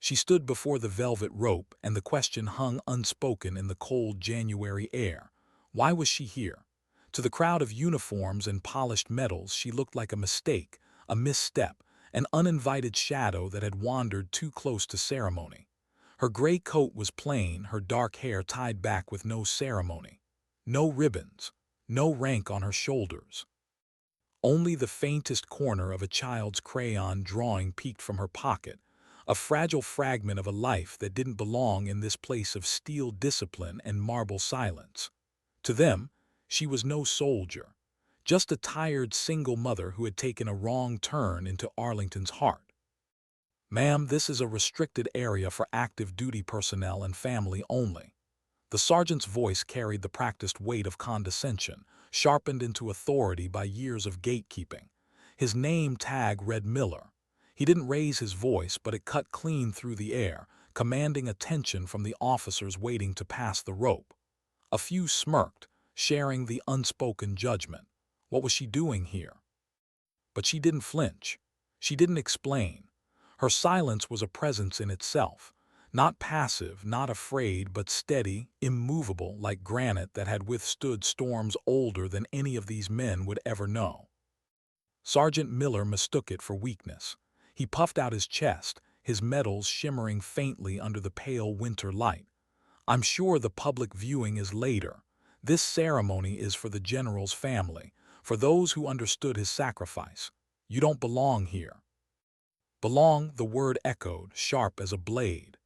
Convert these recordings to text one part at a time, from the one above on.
She stood before the velvet rope, and the question hung unspoken in the cold January air. Why was she here? To the crowd of uniforms and polished metals, she looked like a mistake, a misstep, an uninvited shadow that had wandered too close to ceremony. Her gray coat was plain, her dark hair tied back with no ceremony. No ribbons, no rank on her shoulders. Only the faintest corner of a child's crayon drawing peeked from her pocket, a fragile fragment of a life that didn't belong in this place of steel discipline and marble silence. To them, she was no soldier, just a tired single mother who had taken a wrong turn into Arlington's heart. "Ma'am, this is a restricted area for active duty personnel and family only." The sergeant's voice carried the practiced weight of condescension, sharpened into authority by years of gatekeeping. His name tag read Miller. He didn't raise his voice, but it cut clean through the air, commanding attention from the officers waiting to pass the rope. A few smirked, sharing the unspoken judgment. What was she doing here? But she didn't flinch. She didn't explain. Her silence was a presence in itself. Not passive, not afraid, but steady, immovable, like granite that had withstood storms older than any of these men would ever know. Sergeant Miller mistook it for weakness. He puffed out his chest, his medals shimmering faintly under the pale winter light. "I'm sure the public viewing is later. This ceremony is for the general's family, for those who understood his sacrifice. You don't belong here." Belong, the word echoed, sharp as a blade.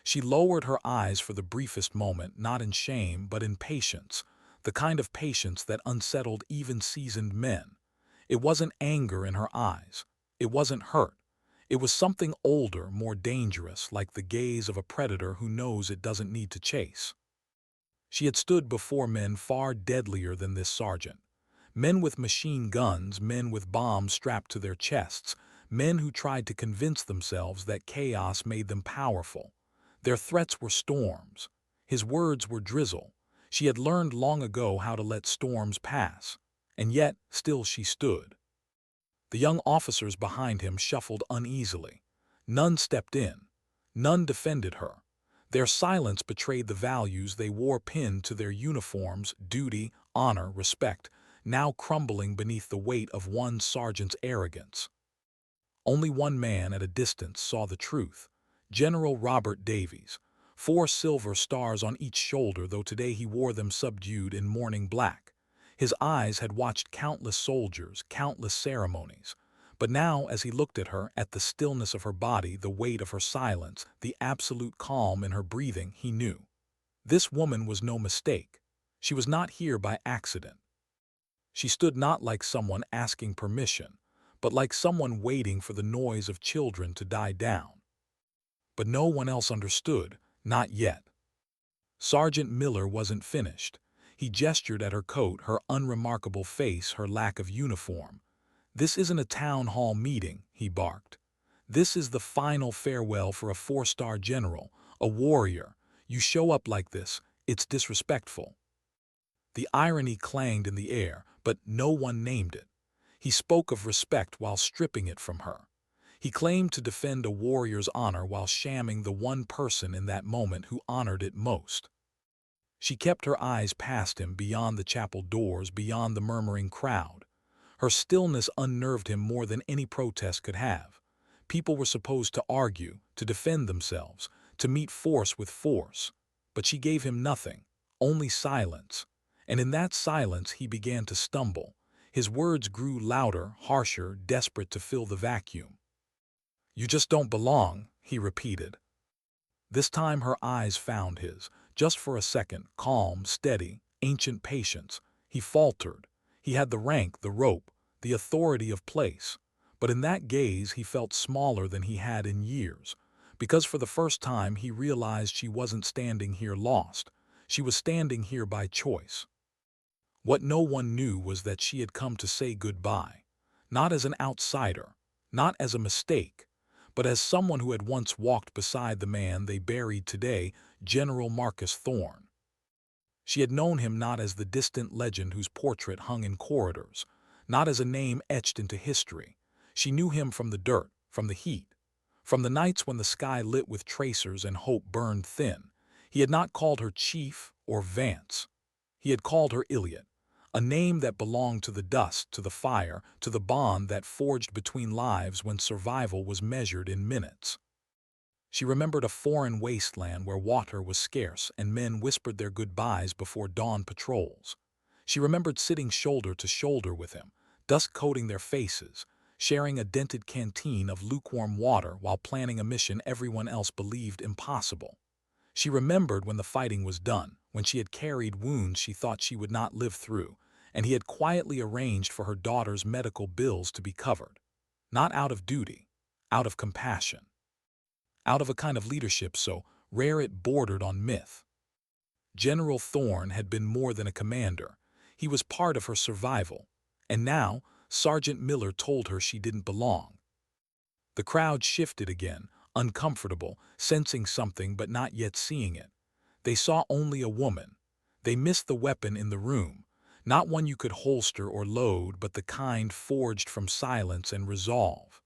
She lowered her eyes for the briefest moment, not in shame, but in patience, the kind of patience that unsettled even seasoned men. It wasn't anger in her eyes. It wasn't hurt. It was something older, more dangerous, like the gaze of a predator who knows it doesn't need to chase. She had stood before men far deadlier than this sergeant. Men with machine guns, men with bombs strapped to their chests, men who tried to convince themselves that chaos made them powerful. Their threats were storms. His words were drizzle. She had learned long ago how to let storms pass. And yet, still she stood. The young officers behind him shuffled uneasily. None stepped in. None defended her. Their silence betrayed the values they wore pinned to their uniforms: duty, honor, respect, now crumbling beneath the weight of one sergeant's arrogance. Only one man at a distance saw the truth: General Robert Davies. 4 silver stars on each shoulder, though today he wore them subdued in mourning black. His eyes had watched countless soldiers, countless ceremonies. But now, as he looked at her, at the stillness of her body, the weight of her silence, the absolute calm in her breathing, he knew. This woman was no mistake. She was not here by accident. She stood not like someone asking permission, but like someone waiting for the noise of children to die down. But no one else understood, not yet. Sergeant Miller wasn't finished. He gestured at her coat, her unremarkable face, her lack of uniform. "This isn't a town hall meeting," he barked. "This is the final farewell for a 4-star general, a warrior. You show up like this, it's disrespectful." The irony clanged in the air, but no one named it. He spoke of respect while stripping it from her. He claimed to defend a warrior's honor while shamming the one person in that moment who honored it most. She kept her eyes past him, beyond the chapel doors, beyond the murmuring crowd. Her stillness unnerved him more than any protest could have. People were supposed to argue, to defend themselves, to meet force with force. But she gave him nothing, only silence. And in that silence he began to stumble. His words grew louder, harsher, desperate to fill the vacuum. "You just don't belong," he repeated. This time her eyes found his, just for a second, calm, steady, ancient patience. He faltered. He had the rank, the rope, the authority of place. But in that gaze he felt smaller than he had in years, because for the first time he realized she wasn't standing here lost. She was standing here by choice. What no one knew was that she had come to say goodbye, not as an outsider, not as a mistake, but as someone who had once walked beside the man they buried today, General Marcus Thorne. She had known him not as the distant legend whose portrait hung in corridors, not as a name etched into history. She knew him from the dirt, from the heat, From the nights when the sky lit with tracers and hope burned thin, he had not called her Chief or Vance. He had called her Iliad, a name that belonged to the dust, to the fire, to the bond that forged between lives when survival was measured in minutes. She remembered a foreign wasteland where water was scarce and men whispered their goodbyes before dawn patrols. She remembered sitting shoulder to shoulder with him, dust coating their faces, sharing a dented canteen of lukewarm water while planning a mission everyone else believed impossible. She remembered when the fighting was done, when she had carried wounds she thought she would not live through, and he had quietly arranged for her daughter's medical bills to be covered. Not out of duty, out of compassion. Out of a kind of leadership so rare it bordered on myth. General Thorne had been more than a commander. He was part of her survival. And now, Sergeant Miller told her she didn't belong. The crowd shifted again, uncomfortable, sensing something but not yet seeing it. They saw only a woman. They missed the weapon in the room, not one you could holster or load, but the kind forged from silence and resolve.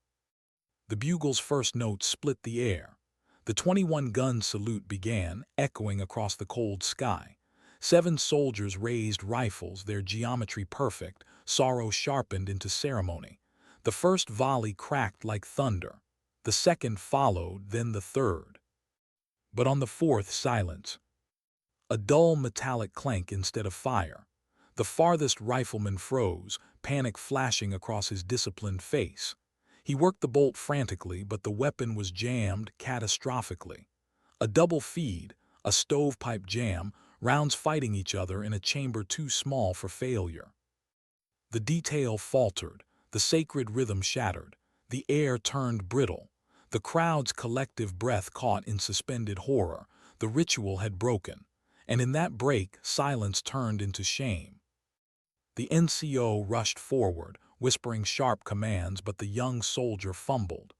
The bugle's first note split the air. The 21-gun salute began, echoing across the cold sky. 7 soldiers raised rifles, their geometry perfect, sorrow sharpened into ceremony. The first volley cracked like thunder. The second followed, then the third. But on the fourth, silence. A dull metallic clank instead of fire. The farthest rifleman froze, panic flashing across his disciplined face. He worked the bolt frantically, but the weapon was jammed catastrophically. A double feed, a stovepipe jam, rounds fighting each other in a chamber too small for failure. The detail faltered, the sacred rhythm shattered, the air turned brittle. The crowd's collective breath caught in suspended horror. The ritual had broken, and in that break, silence turned into shame. The NCO rushed forward, whispering sharp commands, but the young soldier fumbled.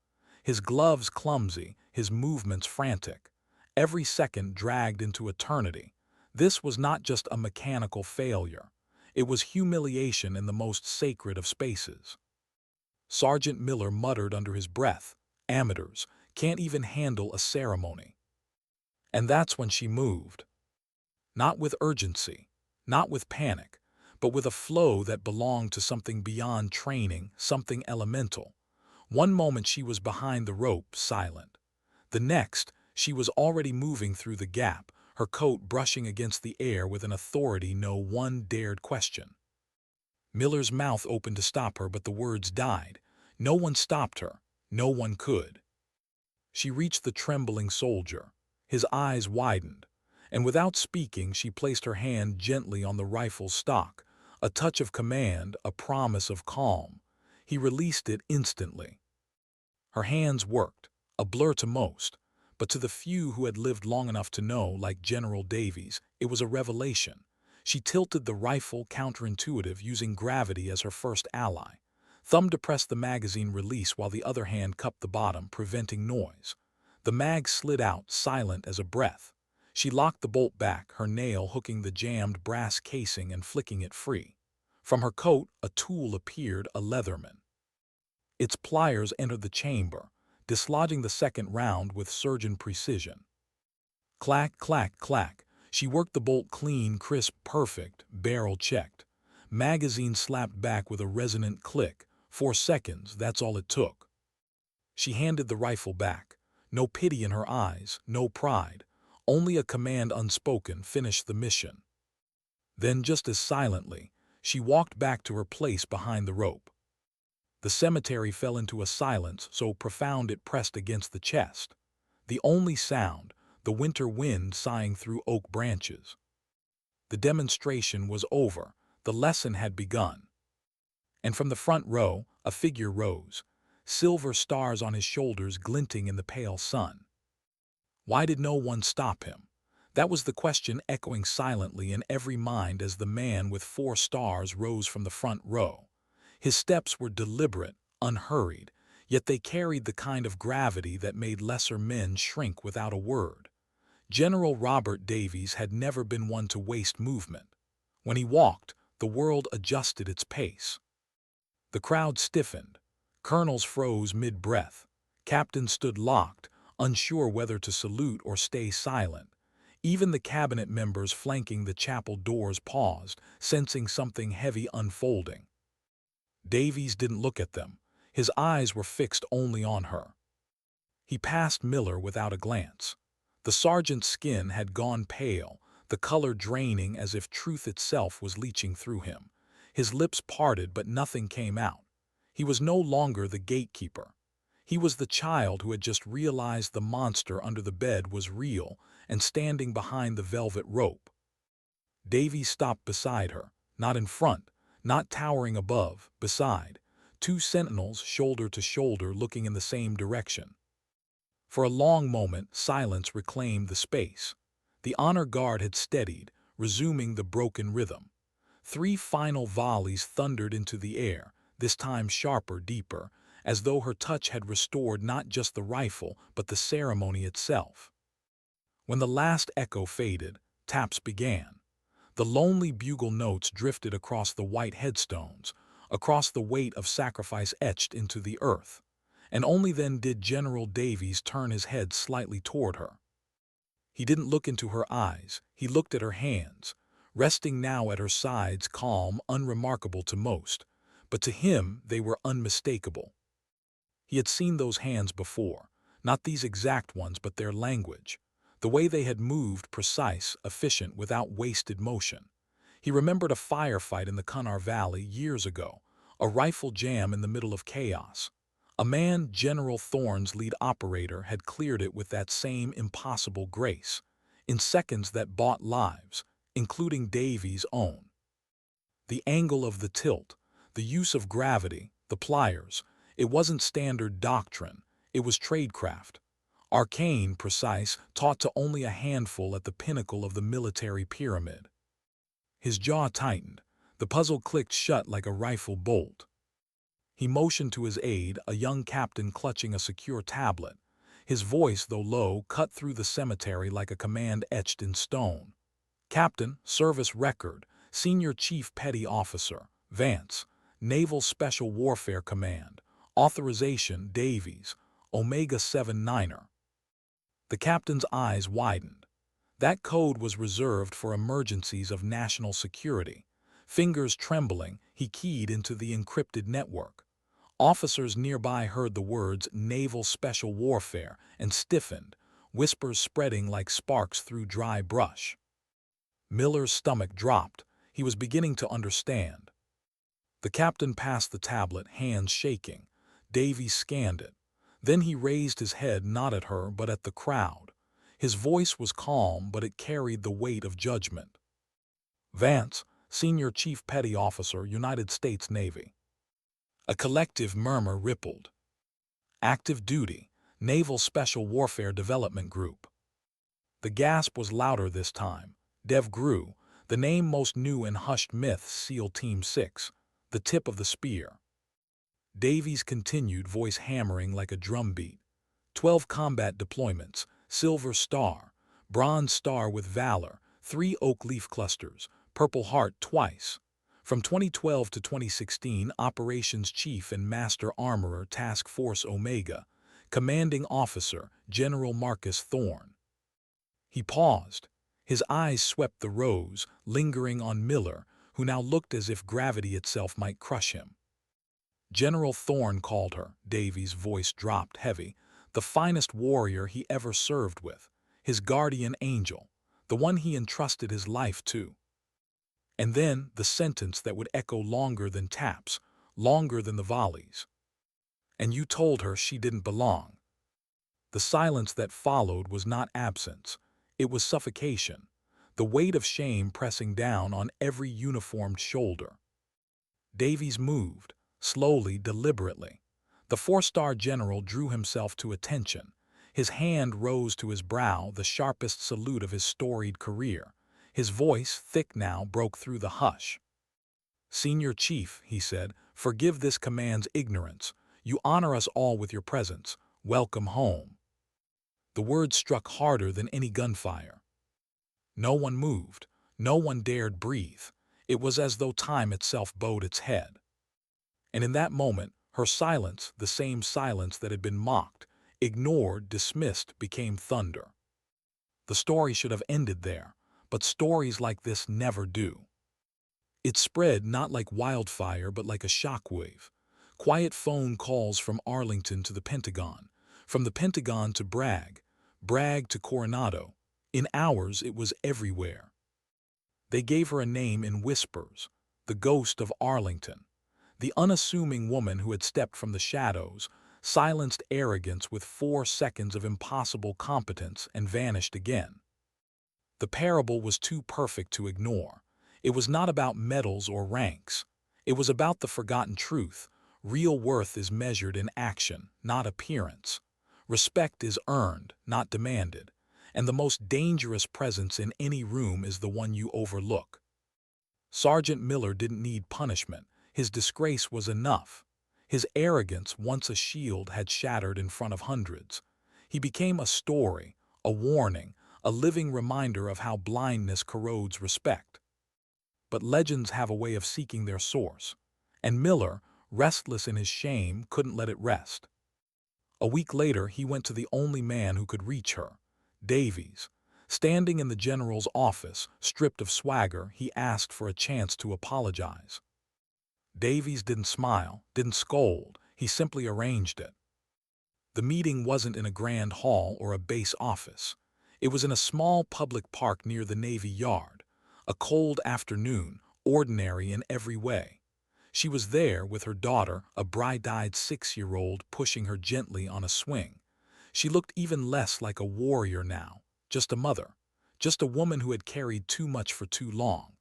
His gloves clumsy, his movements frantic. Every second dragged into eternity. This was not just a mechanical failure. It was humiliation in the most sacred of spaces. Sergeant Miller muttered under his breath, "Amateurs can't even handle a ceremony." And that's when she moved. Not with urgency, not with panic, but with a flow that belonged to something beyond training, something elemental. One moment she was behind the rope, silent. The next, she was already moving through the gap, her coat brushing against the air with an authority no one dared question. Miller's mouth opened to stop her, but the words died. No one stopped her. No one could. She reached the trembling soldier. His eyes widened, and without speaking, she placed her hand gently on the rifle's stock. A touch of command, a promise of calm. He released it instantly. Her hands worked, a blur to most, but to the few who had lived long enough to know, like General Davies, it was a revelation. She tilted the rifle, counterintuitive, using gravity as her first ally. Thumb depressed the magazine release while the other hand cupped the bottom, preventing noise. The mag slid out, silent as a breath. She locked the bolt back, her nail hooking the jammed brass casing and flicking it free. From her coat, a tool appeared, a Leatherman. Its pliers entered the chamber, dislodging the second round with surgeon precision. Clack, clack, clack. She worked the bolt clean, crisp, perfect, barrel checked. Magazine slapped back with a resonant click. 4 seconds, that's all it took. She handed the rifle back. No pity in her eyes, no pride. Only a command unspoken finished the mission. Then, just as silently, she walked back to her place behind the rope. The cemetery fell into a silence so profound it pressed against the chest. The only sound, the winter wind sighing through oak branches. The demonstration was over. The lesson had begun. And from the front row, a figure rose, silver stars on his shoulders glinting in the pale sun. Why did no one stop him? That was the question echoing silently in every mind as the man with 4 stars rose from the front row. His steps were deliberate, unhurried, yet they carried the kind of gravity that made lesser men shrink without a word. General Robert Davies had never been one to waste movement. When he walked, the world adjusted its pace. The crowd stiffened. Colonels froze mid-breath. Captain stood locked, unsure whether to salute or stay silent. Even the cabinet members flanking the chapel doors paused, sensing something heavy unfolding. Davies didn't look at them. His eyes were fixed only on her. He passed Miller without a glance. The sergeant's skin had gone pale, the color draining as if truth itself was leaching through him. His lips parted, but nothing came out. He was no longer the gatekeeper. He was the child who had just realized the monster under the bed was real and standing behind the velvet rope. Davies stopped beside her, not in front, not towering above, beside. Two sentinels, shoulder to shoulder, looking in the same direction. For a long moment, silence reclaimed the space. The honor guard had steadied, resuming the broken rhythm. 3 final volleys thundered into the air, this time sharper, deeper, as though her touch had restored not just the rifle, but the ceremony itself. When the last echo faded, taps began. The lonely bugle notes drifted across the white headstones, across the weight of sacrifice etched into the earth. And only then did General Davies turn his head slightly toward her. He didn't look into her eyes, he looked at her hands, resting now at her sides, calm, unremarkable to most, but to him they were unmistakable. He had seen those hands before, not these exact ones, but their language, the way they had moved, precise, efficient, without wasted motion. He remembered a firefight in the Kunar Valley years ago, a rifle jam in the middle of chaos. A man, General Thorne's lead operator, had cleared it with that same impossible grace, in seconds that bought lives, including Davies' own. The angle of the tilt, the use of gravity, the pliers, it wasn't standard doctrine, it was tradecraft. Arcane, precise, taught to only a handful at the pinnacle of the military pyramid. His jaw tightened, the puzzle clicked shut like a rifle bolt. He motioned to his aide, a young captain clutching a secure tablet. His voice, though low, cut through the cemetery like a command etched in stone. "Captain, service record, Senior Chief Petty Officer, Vance, Naval Special Warfare Command, authorization, Davies, Omega 79er. The captain's eyes widened. That code was reserved for emergencies of national security. Fingers trembling, he keyed into the encrypted network. Officers nearby heard the words Naval Special Warfare and stiffened, whispers spreading like sparks through dry brush. Miller's stomach dropped. He was beginning to understand. The captain passed the tablet, hands shaking. Davies scanned it. Then he raised his head, not at her, but at the crowd. His voice was calm, but it carried the weight of judgment. "Vance, Senior Chief Petty Officer, United States Navy." A collective murmur rippled. "Active duty, Naval Special Warfare Development Group." The gasp was louder this time. Dev grew, the name most new in hushed myths, SEAL Team 6, the tip of the spear. Davies continued, voice hammering like a drumbeat. 12 combat deployments, Silver Star, Bronze Star with Valor, 3 oak leaf clusters, Purple Heart twice. From 2012 to 2016, Operations Chief and Master Armorer, Task Force Omega, Commanding Officer, General Marcus Thorne. He paused. His eyes swept the rows, lingering on Miller, who now looked as if gravity itself might crush him. General Thorne called her, Davies' voice dropped heavy, the finest warrior he ever served with, his guardian angel, the one he entrusted his life to. And then the sentence that would echo longer than taps, longer than the volleys. "And you told her she didn't belong." The silence that followed was not absence, it was suffocation, the weight of shame pressing down on every uniformed shoulder. Davies moved, slowly, deliberately. The 4-star general drew himself to attention. His hand rose to his brow, the sharpest salute of his storied career. His voice, thick now, broke through the hush. "Senior Chief," he said, "forgive this command's ignorance. You honor us all with your presence. Welcome home." The words struck harder than any gunfire. No one moved. No one dared breathe. It was as though time itself bowed its head. And in that moment, her silence, the same silence that had been mocked, Ignored, dismissed, became thunder. The story should have ended there, but stories like this never do. It spread not like wildfire but like a shockwave. Quiet phone calls from Arlington to the Pentagon, from the Pentagon to Bragg, Bragg to Coronado. In hours it was everywhere. They gave her a name in whispers, the ghost of Arlington, the unassuming woman who had stepped from the shadows, silenced arrogance with 4 seconds of impossible competence and vanished again. The parable was too perfect to ignore. It was not about medals or ranks. It was about the forgotten truth. Real worth is measured in action, not appearance. Respect is earned, not demanded. And the most dangerous presence in any room is the one you overlook. Sergeant Miller didn't need punishment. His disgrace was enough. His arrogance, once a shield, had shattered in front of hundreds. He became a story, a warning, a living reminder of how blindness corrodes respect. But legends have a way of seeking their source, and Miller, restless in his shame, couldn't let it rest. A week later, he went to the only man who could reach her, Davies. Standing in the general's office, stripped of swagger, he asked for a chance to apologize. Davies didn't smile, didn't scold, he simply arranged it. The meeting wasn't in a grand hall or a base office. It was in a small public park near the Navy Yard. A cold afternoon, ordinary in every way. She was there with her daughter, a bright-eyed 6-year-old, pushing her gently on a swing. She looked even less like a warrior now, just a mother, just a woman who had carried too much for too long.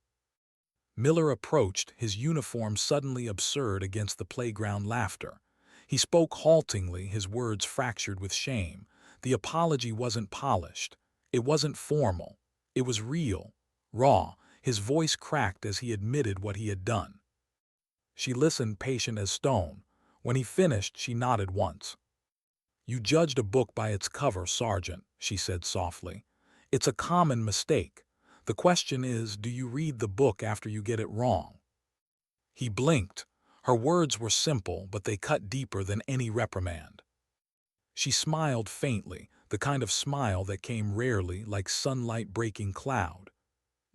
Miller approached, his uniform suddenly absurd against the playground laughter. He spoke haltingly, his words fractured with shame. The apology wasn't polished. It wasn't formal. It was real, raw. His voice cracked as he admitted what he had done. She listened, patient as stone. When he finished, she nodded once. "You judged a book by its cover, Sergeant," she said softly. "It's a common mistake. The question is, do you read the book after you get it wrong?" He blinked. Her words were simple, but they cut deeper than any reprimand. She smiled faintly, the kind of smile that came rarely, like sunlight breaking cloud.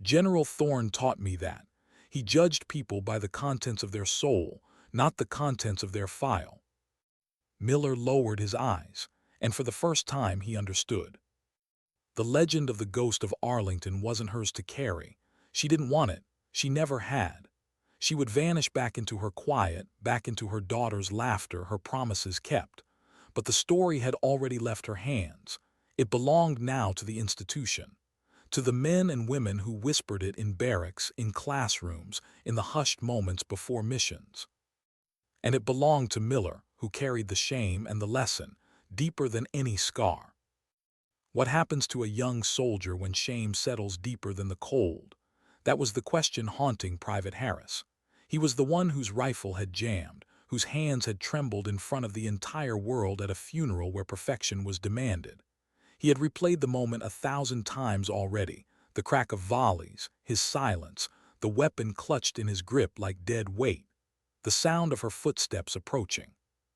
"General Thorne taught me that. He judged people by the contents of their soul, not the contents of their file." Miller lowered his eyes, and for the first time he understood. The legend of the ghost of Arlington wasn't hers to carry. She didn't want it. She never had. She would vanish back into her quiet, back into her daughter's laughter, her promises kept. But the story had already left her hands. It belonged now to the institution, to the men and women who whispered it in barracks, in classrooms, in the hushed moments before missions. And it belonged to Miller, who carried the shame and the lesson, deeper than any scar. What happens to a young soldier when shame settles deeper than the cold? That was the question haunting Private Harris. He was the one whose rifle had jammed, whose hands had trembled in front of the entire world at a funeral where perfection was demanded. He had replayed the moment 1,000 times already, the crack of volleys, his silence, the weapon clutched in his grip like dead weight, the sound of her footsteps approaching,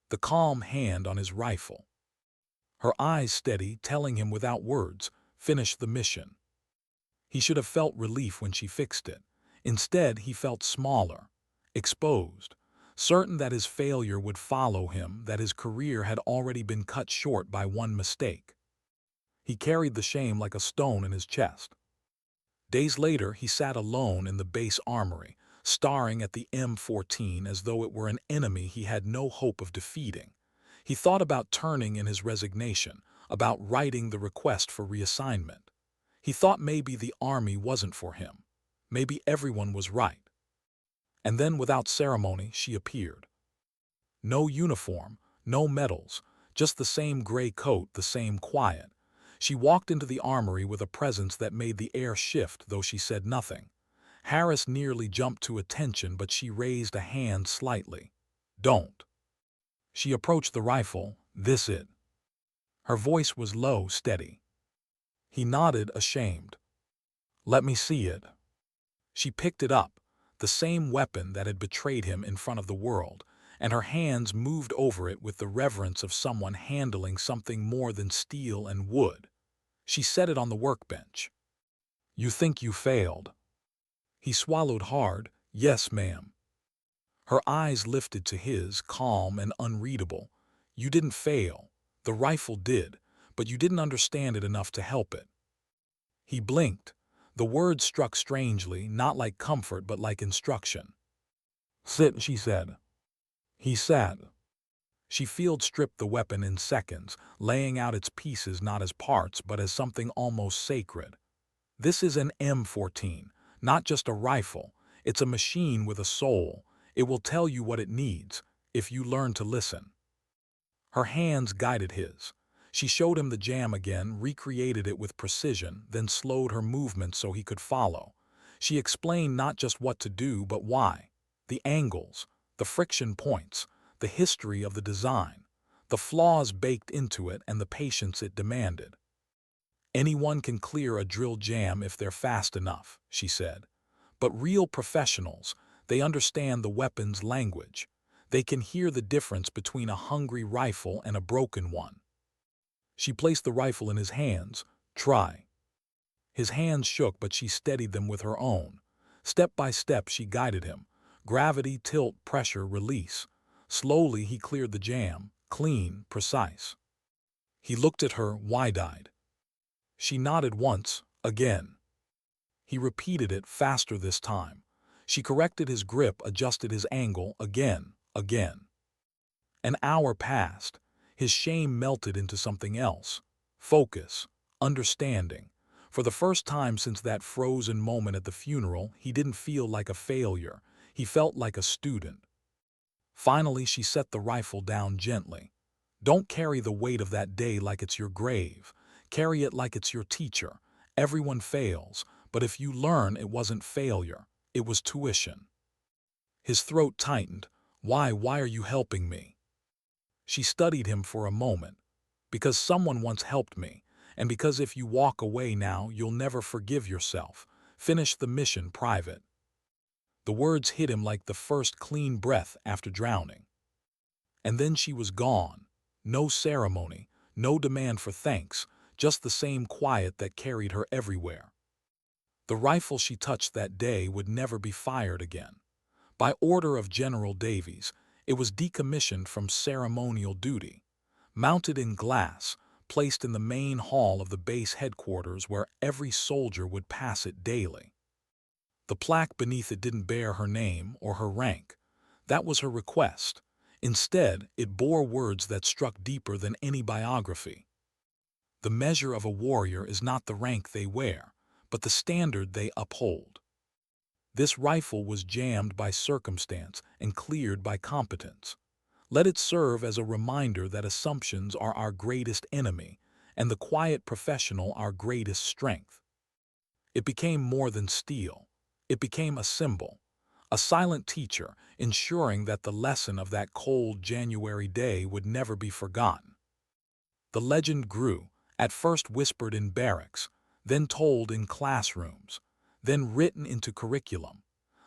the calm hand on his rifle. Her eyes steady, telling him without words, finish the mission. He should have felt relief when she fixed it. Instead, he felt smaller, exposed, certain that his failure would follow him, that his career had already been cut short by one mistake. He carried the shame like a stone in his chest. Days later, he sat alone in the base armory, staring at the M14 as though it were an enemy he had no hope of defeating. He thought about turning in his resignation, about writing the request for reassignment. He thought maybe the army wasn't for him. Maybe everyone was right. And then, without ceremony, she appeared. No uniform, no medals, just the same gray coat, the same quiet. She walked into the armory with a presence that made the air shift, though she said nothing. Harris nearly jumped to attention, but she raised a hand slightly. "Don't." She approached the rifle. "This it." Her voice was low, steady. He nodded, ashamed. "Let me see it." She picked it up, the same weapon that had betrayed him in front of the world, and her hands moved over it with the reverence of someone handling something more than steel and wood. She set it on the workbench. "You think you failed?" He swallowed hard. "Yes, ma'am." Her eyes lifted to his, calm and unreadable. "You didn't fail. The rifle did, but you didn't understand it enough to help it." He blinked. The words struck strangely, not like comfort but like instruction. "Sit," she said. He sat. She field-stripped the weapon in seconds, laying out its pieces not as parts but as something almost sacred. "This is an M14, not just a rifle. It's a machine with a soul. It will tell you what it needs, if you learn to listen." Her hands guided his. She showed him the jam again, recreated it with precision, then slowed her movements so he could follow. She explained not just what to do, but why. The angles, the friction points, the history of the design, the flaws baked into it and the patience it demanded. "Anyone can clear a drill jam if they're fast enough," she said. "But real professionals, they understand the weapon's language. They can hear the difference between a hungry rifle and a broken one." She placed the rifle in his hands. "Try." His hands shook, but she steadied them with her own. Step by step she guided him. Gravity, tilt, pressure, release. Slowly he cleared the jam, clean, precise. He looked at her, wide-eyed. She nodded once, again. He repeated it, faster this time. She corrected his grip, adjusted his angle, again, again. An hour passed. His shame melted into something else. Focus, understanding. For the first time since that frozen moment at the funeral, he didn't feel like a failure. He felt like a student. Finally, she set the rifle down gently. "Don't carry the weight of that day like it's your grave. Carry it like it's your teacher. Everyone fails, but if you learn, it wasn't failure. It was tuition." His throat tightened. Why are you helping me?" She studied him for a moment. "Because someone once helped me, and because if you walk away now, you'll never forgive yourself. Finish the mission private." The words hit him like the first clean breath after drowning. And then she was gone. No ceremony, no demand for thanks, just the same quiet that carried her everywhere. The rifle she touched that day would never be fired again. By order of General Davies, it was decommissioned from ceremonial duty. Mounted in glass, placed in the main hall of the base headquarters where every soldier would pass it daily. The plaque beneath it didn't bear her name or her rank. That was her request. Instead, it bore words that struck deeper than any biography. "The measure of a warrior is not the rank they wear, but the standard they uphold." This rifle was jammed by circumstance and cleared by competence. Let it serve as a reminder that assumptions are our greatest enemy and the quiet professional our greatest strength. It became more than steel. It became a symbol, a silent teacher, ensuring that the lesson of that cold January day would never be forgotten. The legend grew, at first whispered in barracks, then told in classrooms, then written into curriculum.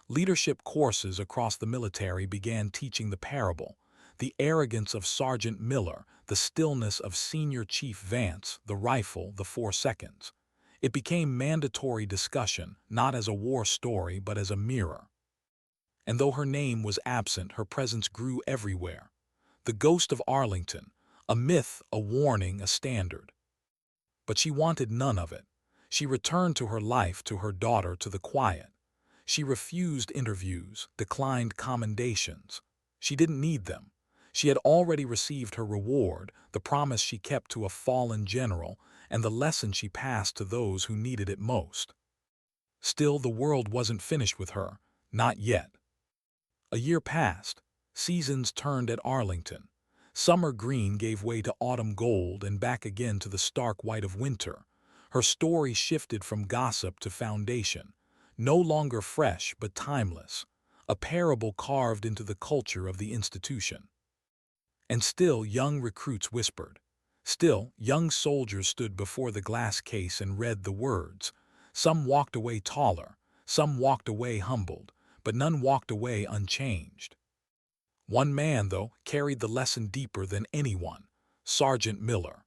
Leadership courses across the military began teaching the parable, the arrogance of Sergeant Miller, the stillness of Senior Chief Vance, the rifle, the 4 seconds. It became mandatory discussion, not as a war story but as a mirror. And though her name was absent, her presence grew everywhere. The ghost of Arlington, a myth, a warning, a standard. But she wanted none of it. She returned to her life, to her daughter, to the quiet. She refused interviews, declined commendations. She didn't need them. She had already received her reward, the promise she kept to a fallen general, and the lesson she passed to those who needed it most. Still, the world wasn't finished with her, not yet. A year passed. Seasons turned at Arlington. Summer green gave way to autumn gold and back again to the stark white of winter. Her story shifted from gossip to foundation, no longer fresh but timeless, a parable carved into the culture of the institution. And still young recruits whispered. Still young soldiers stood before the glass case and read the words. Some walked away taller, some walked away humbled, but none walked away unchanged. One man, though, carried the lesson deeper than anyone: Sergeant Miller.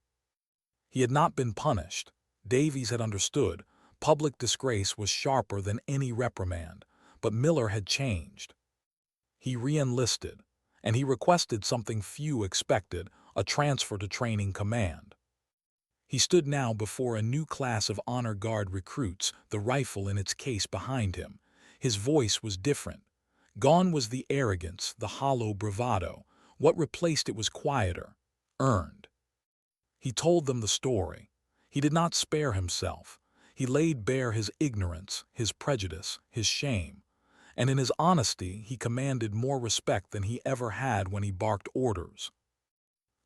He had not been punished. Davies had understood. Public disgrace was sharper than any reprimand. But Miller had changed. He re-enlisted, and he requested something few expected: a transfer to training command. He stood now before a new class of honor guard recruits, the rifle in its case behind him. His voice was different. Gone was the arrogance, the hollow bravado. What replaced it was quieter, earned. He told them the story. He did not spare himself. He laid bare his ignorance, his prejudice, his shame. And in his honesty he commanded more respect than he ever had when he barked orders.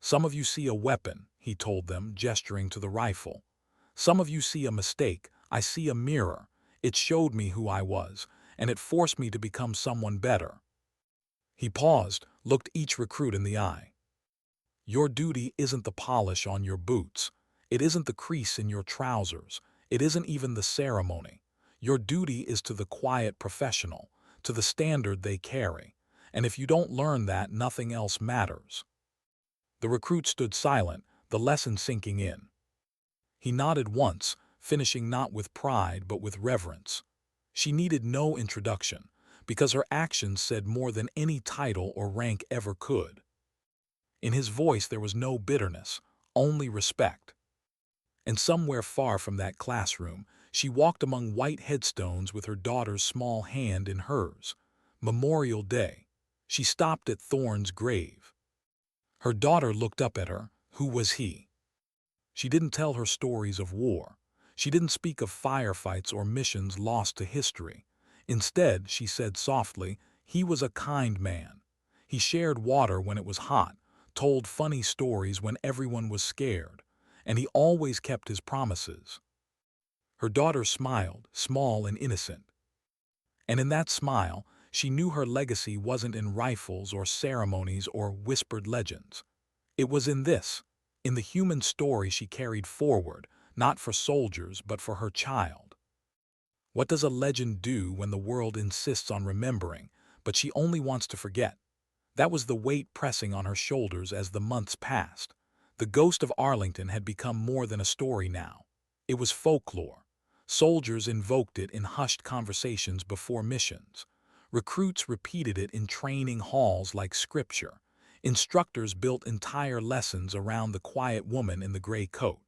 "Some of you see a weapon," he told them, gesturing to the rifle. "Some of you see a mistake. I see a mirror. It showed me who I was, and it forced me to become someone better." He paused, looked each recruit in the eye. "Your duty isn't the polish on your boots. It isn't the crease in your trousers. It isn't even the ceremony. Your duty is to the quiet professional, to the standard they carry. And if you don't learn that, nothing else matters." The recruit stood silent, the lesson sinking in. He nodded once, finishing not with pride but with reverence. She needed no introduction, because her actions said more than any title or rank ever could. In his voice there was no bitterness, only respect. And somewhere far from that classroom, she walked among white headstones with her daughter's small hand in hers. Memorial Day. She stopped at Thorne's grave. Her daughter looked up at her. Who was he? She didn't tell her stories of war. She didn't speak of firefights or missions lost to history. Instead, she said softly, he was a kind man. He shared water when it was hot, told funny stories when everyone was scared, and he always kept his promises. Her daughter smiled, small and innocent. And in that smile, she knew her legacy wasn't in rifles or ceremonies or whispered legends. It was in this, in the human story she carried forward, not for soldiers but for her child. What does a legend do when the world insists on remembering, but she only wants to forget? That was the weight pressing on her shoulders as the months passed. The ghost of Arlington had become more than a story now. It was folklore. Soldiers invoked it in hushed conversations before missions. Recruits repeated it in training halls like scripture. Instructors built entire lessons around the quiet woman in the gray coat.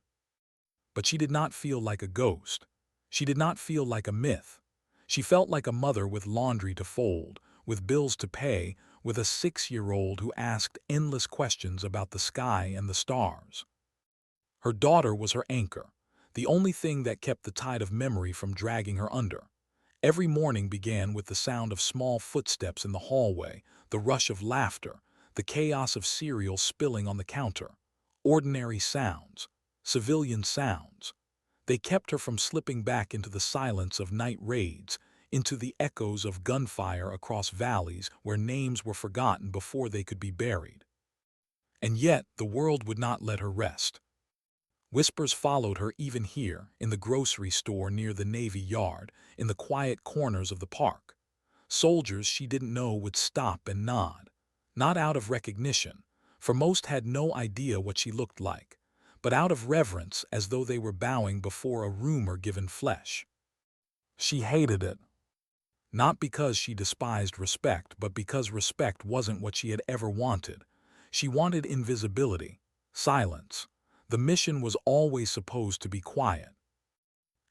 But she did not feel like a ghost. She did not feel like a myth. She felt like a mother with laundry to fold, with bills to pay, with a 6-year-old who asked endless questions about the sky and the stars. Her daughter was her anchor, the only thing that kept the tide of memory from dragging her under. Every morning began with the sound of small footsteps in the hallway, the rush of laughter, the chaos of cereal spilling on the counter. Ordinary sounds, civilian sounds. They kept her from slipping back into the silence of night raids, into the echoes of gunfire across valleys where names were forgotten before they could be buried. And yet the world would not let her rest. Whispers followed her even here, in the grocery store near the Navy Yard, in the quiet corners of the park. Soldiers she didn't know would stop and nod, not out of recognition, for most had no idea what she looked like, but out of reverence, as though they were bowing before a rumor given flesh. She hated it. Not because she despised respect, but because respect wasn't what she had ever wanted. She wanted invisibility, silence. The mission was always supposed to be quiet.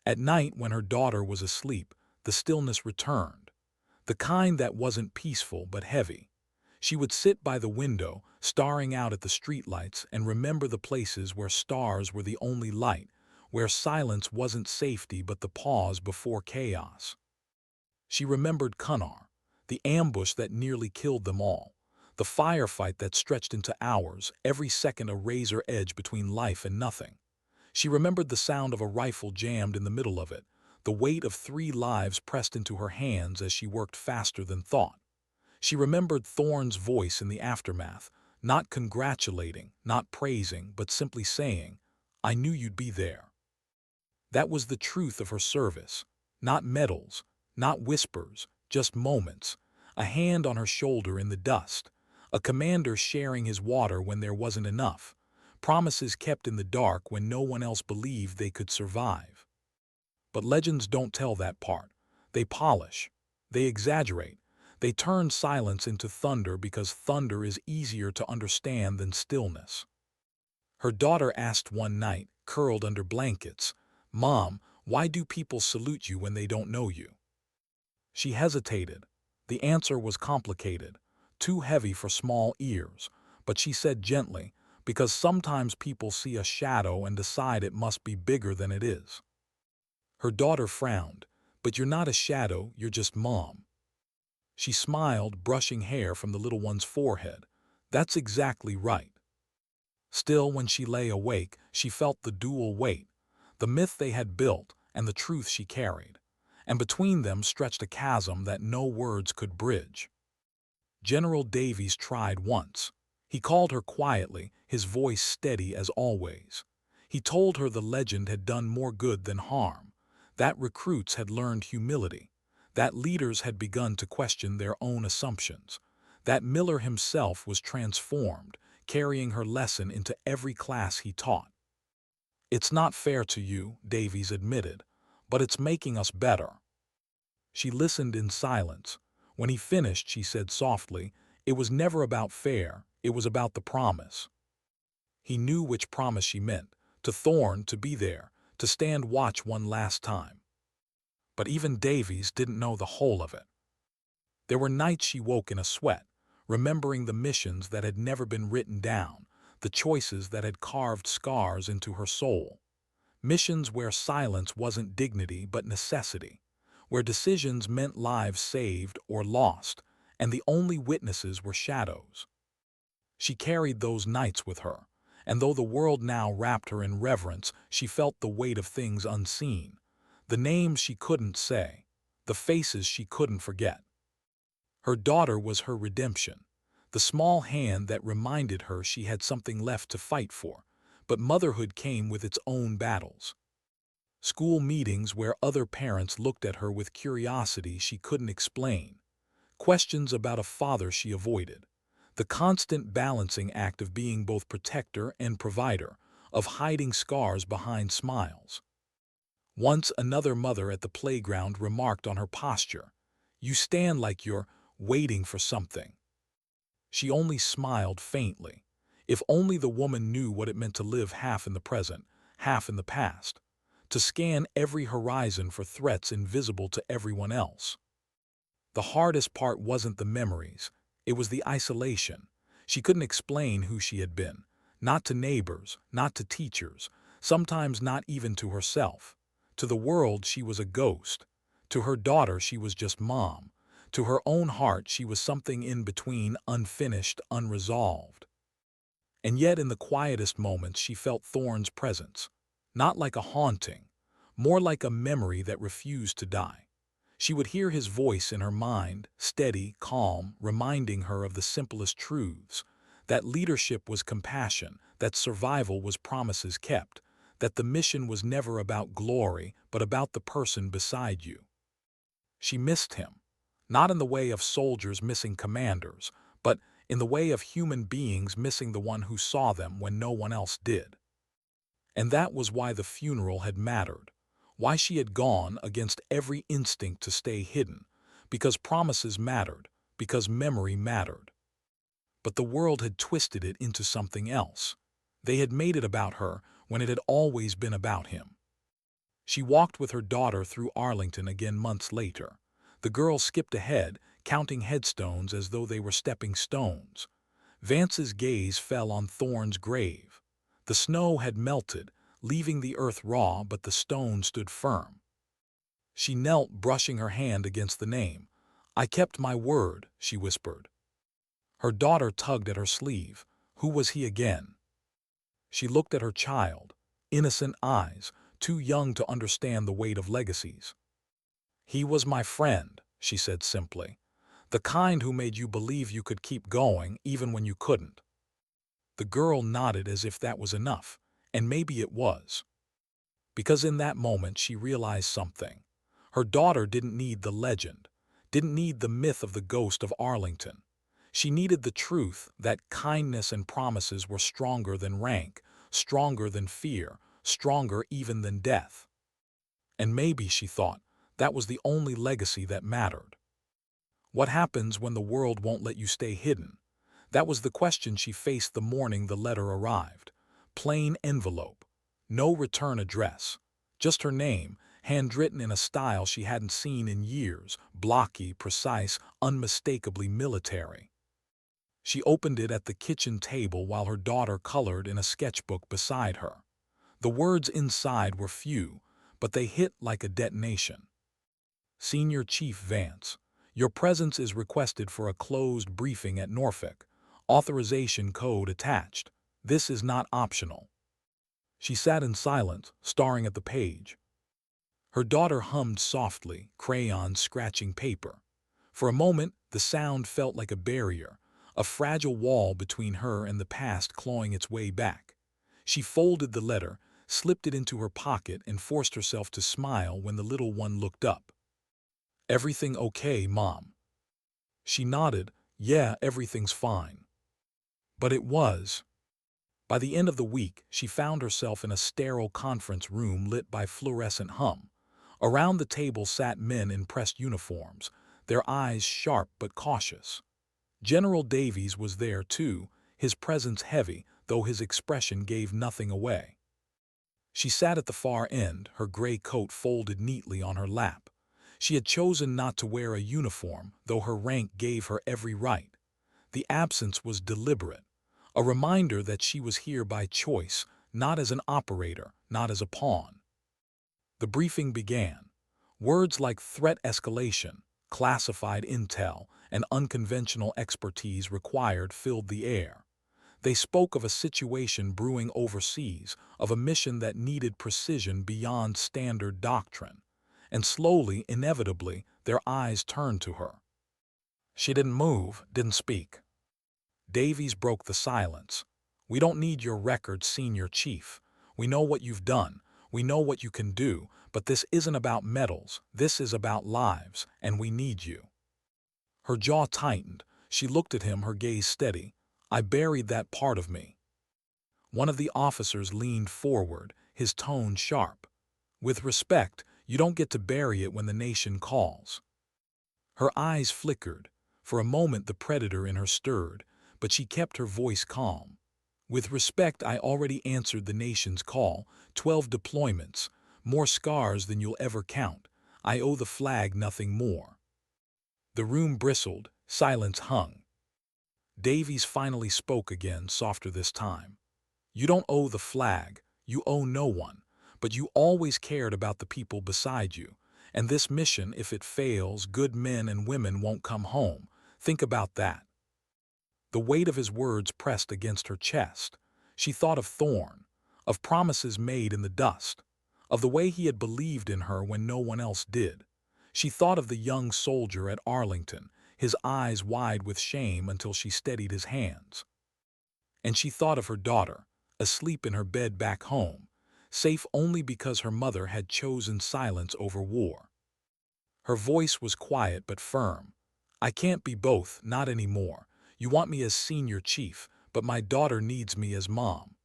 At night, when her daughter was asleep, the stillness returned, the kind that wasn't peaceful but heavy. She would sit by the window, staring out at the streetlights, and remember the places where stars were the only light, where silence wasn't safety but the pause before chaos. She remembered Cunnar, the ambush that nearly killed them all, the firefight that stretched into hours, every second a razor edge between life and nothing. She remembered the sound of a rifle jammed in the middle of it, the weight of 3 lives pressed into her hands as she worked faster than thought. She remembered Thorne's voice in the aftermath, not congratulating, not praising, but simply saying, "I knew you'd be there." That was the truth of her service. Not medals, not whispers, just moments. A hand on her shoulder in the dust, a commander sharing his water when there wasn't enough, promises kept in the dark when no one else believed they could survive. But legends don't tell that part. They polish. They exaggerate. They turn silence into thunder because thunder is easier to understand than stillness. Her daughter asked one night, curled under blankets, "Mom, why do people salute you when they don't know you?" She hesitated. The answer was complicated, too heavy for small ears, but she said gently, "Because sometimes people see a shadow and decide it must be bigger than it is." Her daughter frowned. "But you're not a shadow, you're just Mom." She smiled, brushing hair from the little one's forehead. "That's exactly right." Still, when she lay awake, she felt the dual weight, the myth they had built and the truth she carried. And between them stretched a chasm that no words could bridge. General Davies tried once. He called her quietly, his voice steady as always. He told her the legend had done more good than harm, that recruits had learned humility, that leaders had begun to question their own assumptions, that Miller himself was transformed, carrying her lesson into every class he taught. "It's not fair to you," Davies admitted, "but it's making us better." She listened in silence. When he finished, she said softly, "It was never about fair, it was about the promise." He knew which promise she meant, to Thorne to be there, to stand watch one last time. But even Davies didn't know the whole of it. There were nights she woke in a sweat, remembering the missions that had never been written down, the choices that had carved scars into her soul. Missions where silence wasn't dignity but necessity, where decisions meant lives saved or lost, and the only witnesses were shadows. She carried those nights with her, and though the world now wrapped her in reverence, she felt the weight of things unseen, the names she couldn't say, the faces she couldn't forget. Her daughter was her redemption, the small hand that reminded her she had something left to fight for, but motherhood came with its own battles. School meetings where other parents looked at her with curiosity she couldn't explain, questions about a father she avoided, the constant balancing act of being both protector and provider, of hiding scars behind smiles. Once another mother at the playground remarked on her posture, "You stand like you're waiting for something." She only smiled faintly. If only the woman knew what it meant to live half in the present, half in the past, to scan every horizon for threats invisible to everyone else. The hardest part wasn't the memories, it was the isolation. She couldn't explain who she had been, not to neighbors, not to teachers, sometimes not even to herself. To the world she was a ghost. To her daughter she was just Mom. To her own heart she was something in between, unfinished, unresolved. And yet in the quietest moments she felt Thorne's presence, not like a haunting, more like a memory that refused to die. She would hear his voice in her mind, steady, calm, reminding her of the simplest truths, that leadership was compassion, that survival was promises kept, that the mission was never about glory, but about the person beside you. She missed him, not in the way of soldiers missing commanders, but in the way of human beings missing the one who saw them when no one else did. And that was why the funeral had mattered, why she had gone against every instinct to stay hidden, because promises mattered, because memory mattered. But the world had twisted it into something else. They had made it about her when it had always been about him. She walked with her daughter through Arlington again months later. The girl skipped ahead, counting headstones as though they were stepping stones. Vance's gaze fell on Thorne's grave. The snow had melted, leaving the earth raw, but the stone stood firm. She knelt, brushing her hand against the name. "I kept my word," she whispered. Her daughter tugged at her sleeve. Who was he again? She looked at her child, innocent eyes, too young to understand the weight of legacies. "He was my friend," she said simply. "The kind who made you believe you could keep going even when you couldn't." The girl nodded as if that was enough, and maybe it was. Because in that moment she realized something. Her daughter didn't need the legend, didn't need the myth of the ghost of Arlington. She needed the truth that kindness and promises were stronger than rank, stronger than fear, stronger even than death. And maybe, she thought, that was the only legacy that mattered. What happens when the world won't let you stay hidden? That was the question she faced the morning the letter arrived. Plain envelope. No return address. Just her name, handwritten in a style she hadn't seen in years, blocky, precise, unmistakably military. She opened it at the kitchen table while her daughter colored in a sketchbook beside her. The words inside were few, but they hit like a detonation. Senior Chief Vance, your presence is requested for a closed briefing at Norfolk. Authorization code attached. This is not optional. She sat in silence, staring at the page. Her daughter hummed softly, crayons scratching paper. For a moment, the sound felt like a barrier, a fragile wall between her and the past clawing its way back. She folded the letter, slipped it into her pocket, and forced herself to smile when the little one looked up. "Everything okay, Mom?" She nodded. "Yeah, everything's fine." But it was. By the end of the week, she found herself in a sterile conference room lit by fluorescent hum. Around the table sat men in pressed uniforms, their eyes sharp but cautious. General Davies was there too, his presence heavy, though his expression gave nothing away. She sat at the far end, her gray coat folded neatly on her lap. She had chosen not to wear a uniform, though her rank gave her every right. The absence was deliberate, a reminder that she was here by choice, not as an operator, not as a pawn. The briefing began. Words like threat escalation, classified intel, and unconventional expertise required filled the air. They spoke of a situation brewing overseas, of a mission that needed precision beyond standard doctrine. And slowly, inevitably, their eyes turned to her. She didn't move, didn't speak. Davies broke the silence. "We don't need your record, Senior Chief. We know what you've done. We know what you can do, but this isn't about medals. This is about lives, and we need you." Her jaw tightened. She looked at him, her gaze steady. "I buried that part of me." One of the officers leaned forward, his tone sharp. "With respect, you don't get to bury it when the nation calls." Her eyes flickered. For a moment the predator in her stirred, but she kept her voice calm. "With respect, I already answered the nation's call. 12 deployments, more scars than you'll ever count. I owe the flag nothing more." The room bristled, silence hung. Davies finally spoke again, softer this time. "You don't owe the flag, you owe no one, but you always cared about the people beside you. And this mission, if it fails, good men and women won't come home. Think about that." The weight of his words pressed against her chest. She thought of Thorne, of promises made in the dust, of the way he had believed in her when no one else did. She thought of the young soldier at Arlington, his eyes wide with shame until she steadied his hands. And she thought of her daughter, asleep in her bed back home, safe only because her mother had chosen silence over war. Her voice was quiet but firm. "I can't be both, not anymore. You want me as Senior Chief, but my daughter needs me as Mom."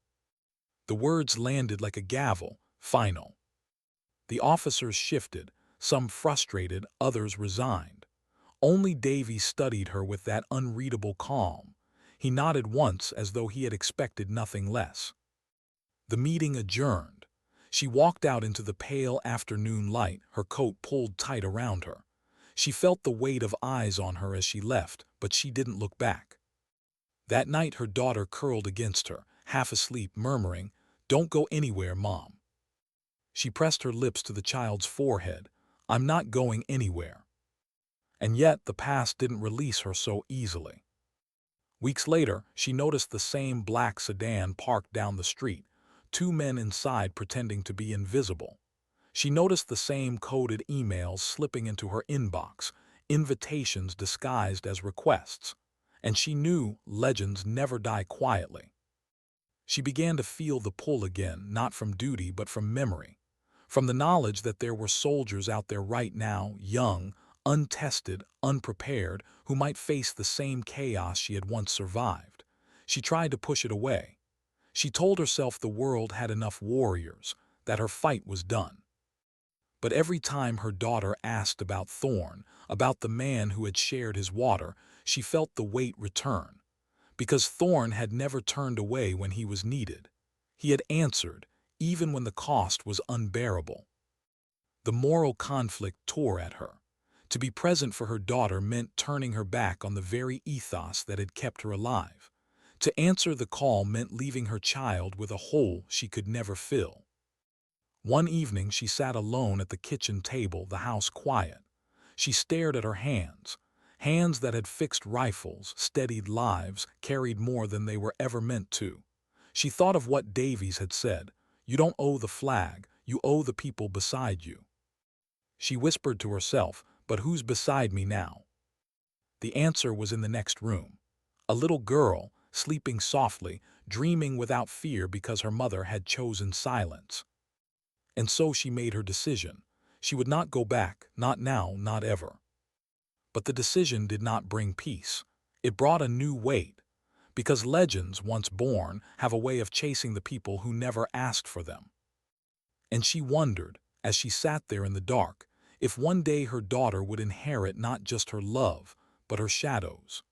The words landed like a gavel, final. The officers shifted, some frustrated, others resigned. Only Davies studied her with that unreadable calm. He nodded once as though he had expected nothing less. The meeting adjourned. She walked out into the pale afternoon light, her coat pulled tight around her. She felt the weight of eyes on her as she left, but she didn't look back. That night her daughter curled against her, half asleep, murmuring, "Don't go anywhere, Mom." She pressed her lips to the child's forehead. "I'm not going anywhere." And yet the past didn't release her so easily. Weeks later, she noticed the same black sedan parked down the street, 2 men inside pretending to be invisible. She noticed the same coded emails slipping into her inbox, invitations disguised as requests. And she knew legends never die quietly. She began to feel the pull again, not from duty but from memory, from the knowledge that there were soldiers out there right now, young, untested, unprepared, who might face the same chaos she had once survived. She tried to push it away. She told herself the world had enough warriors, that her fight was done. But every time her daughter asked about Thorn, about the man who had shared his water, she felt the weight return. Because Thorn had never turned away when he was needed. He had answered, even when the cost was unbearable. The moral conflict tore at her. To be present for her daughter meant turning her back on the very ethos that had kept her alive. To answer the call meant leaving her child with a hole she could never fill. One evening she sat alone at the kitchen table, the house quiet. She stared at her hands, hands that had fixed rifles, steadied lives, carried more than they were ever meant to. She thought of what Davies had said, "You don't owe the flag, you owe the people beside you." She whispered to herself, "But who's beside me now?" The answer was in the next room. A little girl, sleeping softly, dreaming without fear because her mother had chosen silence. And so she made her decision. She would not go back, not now, not ever. But the decision did not bring peace. It brought a new weight. Because legends, once born, have a way of chasing the people who never asked for them. And she wondered, as she sat there in the dark, if one day her daughter would inherit not just her love, but her shadows.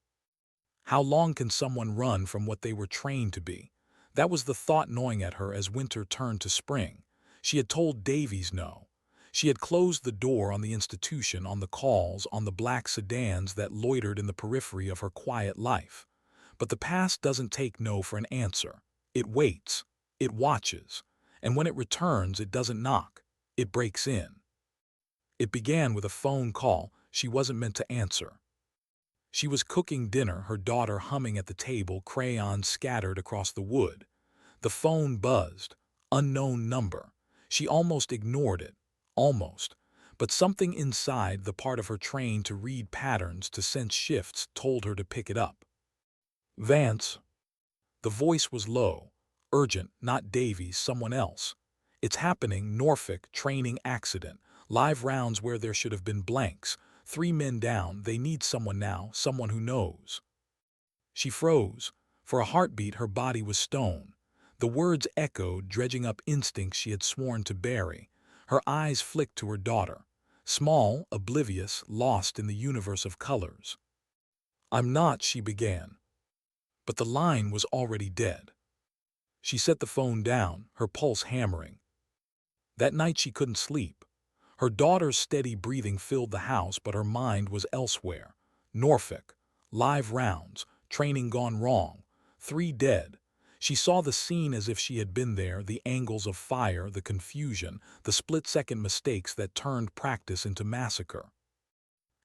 How long can someone run from what they were trained to be? That was the thought gnawing at her as winter turned to spring. She had told Davies no. She had closed the door on the institution, on the calls, on the black sedans that loitered in the periphery of her quiet life. But the past doesn't take no for an answer. It waits. It watches. And when it returns, it doesn't knock. It breaks in. It began with a phone call she wasn't meant to answer. She was cooking dinner, her daughter humming at the table, crayons scattered across the wood. The phone buzzed. Unknown number. She almost ignored it. Almost. But something inside, the part of her trained to read patterns, to sense shifts, told her to pick it up. "Vance." The voice was low. Urgent, not Davies, someone else. "It's happening, Norfolk, training accident. Live rounds where there should have been blanks. 3 men down, they need someone now, someone who knows." She froze. For a heartbeat, her body was stone. The words echoed, dredging up instincts she had sworn to bury. Her eyes flicked to her daughter. Small, oblivious, lost in the universe of colors. "I'm not," she began. But the line was already dead. She set the phone down, her pulse hammering. That night she couldn't sleep. Her daughter's steady breathing filled the house, but her mind was elsewhere. Norfolk. Live rounds. Training gone wrong. 3 dead. She saw the scene as if she had been there, the angles of fire, the confusion, the split-second mistakes that turned practice into massacre.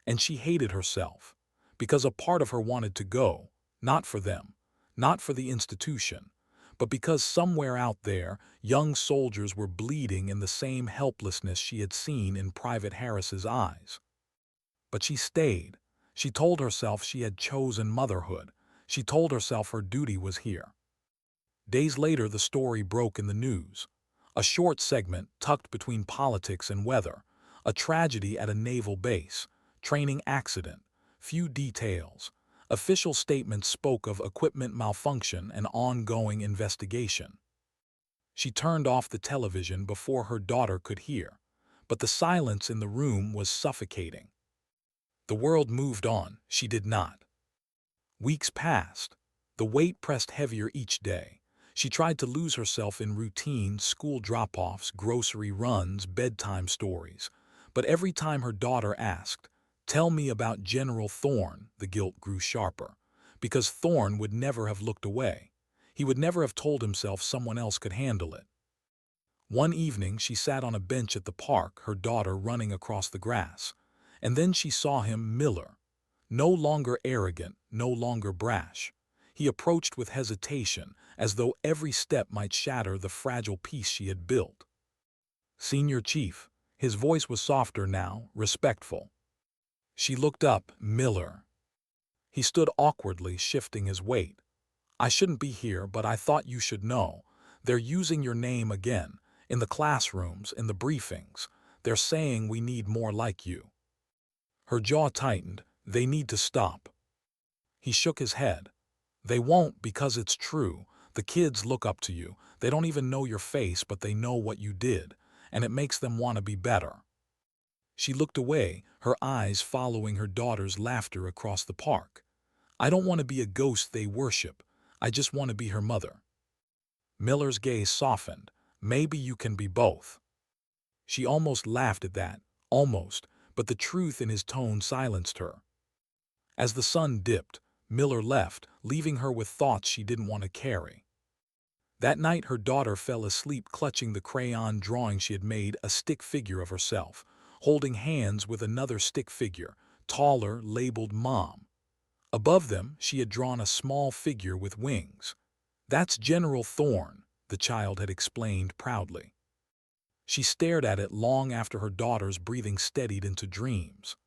And she hated herself. Because a part of her wanted to go. Not for them. Not for the institution. But because somewhere out there, young soldiers were bleeding in the same helplessness she had seen in Private Harris's eyes. But she stayed. She told herself she had chosen motherhood. She told herself her duty was here. Days later, the story broke in the news. A short segment tucked between politics and weather. A tragedy at a naval base. Training accident. Few details. Official statements spoke of equipment malfunction and ongoing investigation. She turned off the television before her daughter could hear. But the silence in the room was suffocating. The world moved on. She did not. Weeks passed. The weight pressed heavier each day. She tried to lose herself in routine, school drop-offs, grocery runs, bedtime stories. But every time her daughter asked, "Tell me about General Thorn," the guilt grew sharper. Because Thorn would never have looked away. He would never have told himself someone else could handle it. One evening she sat on a bench at the park, her daughter running across the grass. And then she saw him, Miller. No longer arrogant, no longer brash. He approached with hesitation, as though every step might shatter the fragile peace she had built. "Senior Chief." His voice was softer now, respectful. She looked up. "Miller." He stood awkwardly, shifting his weight. "I shouldn't be here, but I thought you should know. They're using your name again, in the classrooms, in the briefings. They're saying we need more like you." Her jaw tightened. They need to stop. He shook his head. They won't because it's true. The kids look up to you. They don't even know your face, but they know what you did, and it makes them want to be better. She looked away, her eyes following her daughter's laughter across the park. I don't want to be a ghost they worship. I just want to be her mother. Miller's gaze softened. Maybe you can be both. She almost laughed at that, almost, but the truth in his tone silenced her. As the sun dipped, Miller left, leaving her with thoughts she didn't want to carry. That night her daughter fell asleep clutching the crayon drawing she had made, a stick figure of herself, holding hands with another stick figure, taller, labeled Mom. Above them, she had drawn a small figure with wings. That's General Thorne, the child had explained proudly. She stared at it long after her daughter's breathing steadied into dreams.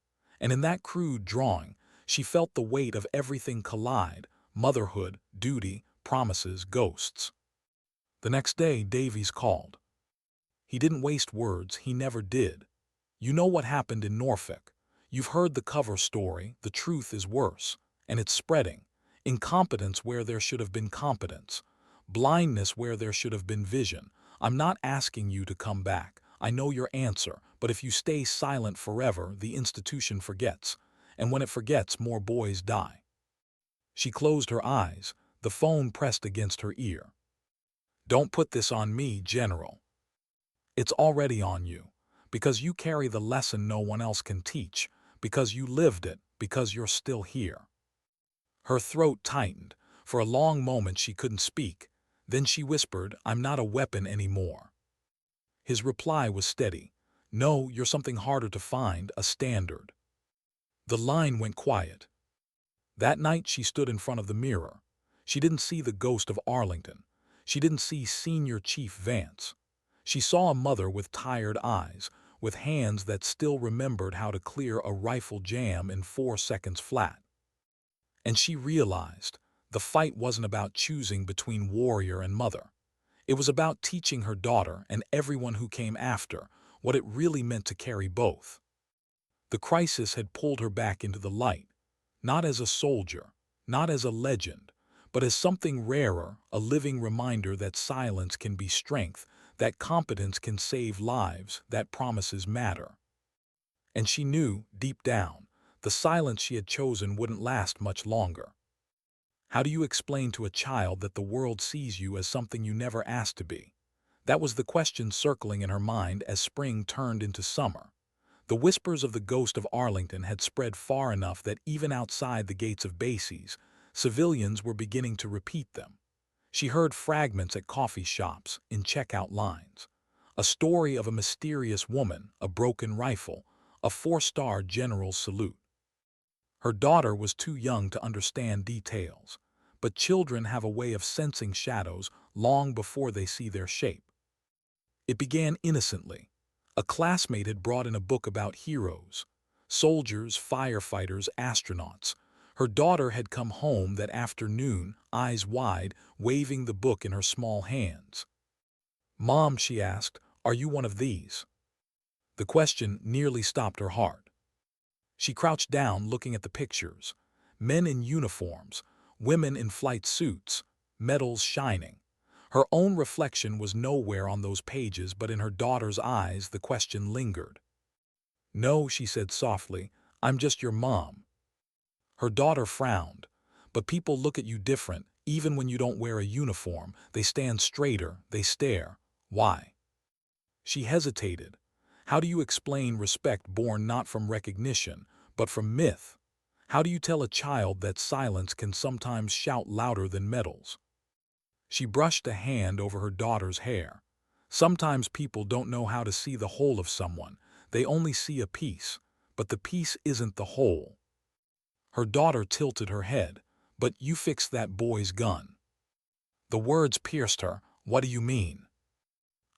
And in that crude drawing, she felt the weight of everything collide: motherhood, duty, promises, ghosts. The next day, Davies called. He didn't waste words, he never did. You know what happened in Norfolk. You've heard the cover story. The truth is worse, and it's spreading. Incompetence where there should have been competence. Blindness where there should have been vision. I'm not asking you to come back. I know your answer, but if you stay silent forever, the institution forgets. And when it forgets, more boys die. She closed her eyes, the phone pressed against her ear. Don't put this on me, General. It's already on you. Because you carry the lesson no one else can teach. Because you lived it. Because you're still here. Her throat tightened. For a long moment she couldn't speak. Then she whispered, I'm not a weapon anymore. His reply was steady. No, you're something harder to find, a standard. The line went quiet. That night she stood in front of the mirror. She didn't see the ghost of Arlington. She didn't see Senior Chief Vance. She saw a mother with tired eyes, with hands that still remembered how to clear a rifle jam in 4 seconds flat. And she realized the fight wasn't about choosing between warrior and mother. It was about teaching her daughter and everyone who came after what it really meant to carry both. The crisis had pulled her back into the light, not as a soldier, not as a legend, but as something rarer, a living reminder that silence can be strength, that competence can save lives, that promises matter. And she knew, deep down, the silence she had chosen wouldn't last much longer. How do you explain to a child that the world sees you as something you never asked to be? That was the question circling in her mind as spring turned into summer. The whispers of the ghost of Arlington had spread far enough that even outside the gates of bases, civilians were beginning to repeat them. She heard fragments at coffee shops, in checkout lines. A story of a mysterious woman, a broken rifle, a 4-star general's salute. Her daughter was too young to understand details, but children have a way of sensing shadows long before they see their shape. It began innocently. A classmate had brought in a book about heroes, soldiers, firefighters, astronauts. Her daughter had come home that afternoon, eyes wide, waving the book in her small hands. Mom, she asked, are you one of these? The question nearly stopped her heart. She crouched down looking at the pictures. Men in uniforms, women in flight suits, medals shining. Her own reflection was nowhere on those pages, but in her daughter's eyes the question lingered. No, she said softly, I'm just your mom. Her daughter frowned. But people look at you different, even when you don't wear a uniform. They stand straighter, they stare. Why? She hesitated. How do you explain respect born not from recognition, but from myth? How do you tell a child that silence can sometimes shout louder than medals? She brushed a hand over her daughter's hair. Sometimes people don't know how to see the whole of someone. They only see a piece, but the piece isn't the whole. Her daughter tilted her head. But you fixed that boy's gun. The words pierced her. What do you mean?